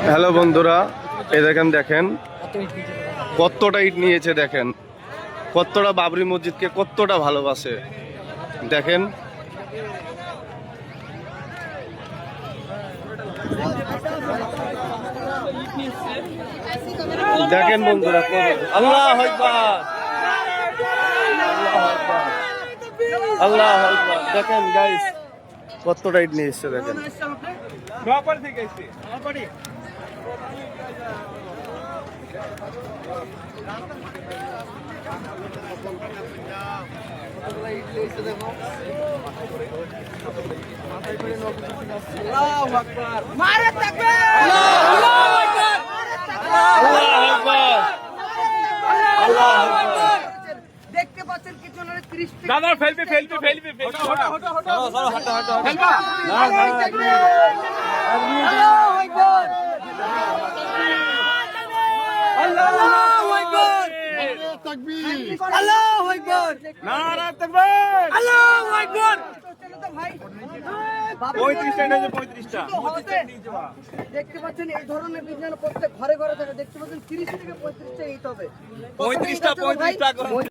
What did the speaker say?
Hello বন্ধুরা, এই দেখেন কতটা ইট নিয়েছে, দেখেন কতটা বাবরি মসজিদকে কতটা ভালোবাসে। দেখেন দেখেন বন্ধুরা, আল্লাহু আকবার, আল্লাহু আকবার। দেখেন গাইস কতটা ইট নিয়ে এসছে, দেখেন আল্লাহু আকবার, নারে তাকবীর, আল্লাহু আকবার, আল্লাহু আকবার, আল্লাহু আকবার। দেখতে পাচ্ছেন কি জন্য 30 থেকে দাদা ফেলবি হটো আল্লাহু আকবার, আল্লাহু আকবার, তাকবীর, আল্লাহু আকবার, নারা তাকবীর, আল্লাহু আকবার। চলো তো ভাই 35 টা হয়েছে 35 টা দেখতে পাচ্ছেন এই ধরনের বিজ্ঞান প্রত্যেক ঘরে ঘরে থাকে। দেখতে পাচ্ছেন 30 থেকে 35টা ইট হবে। 35 টা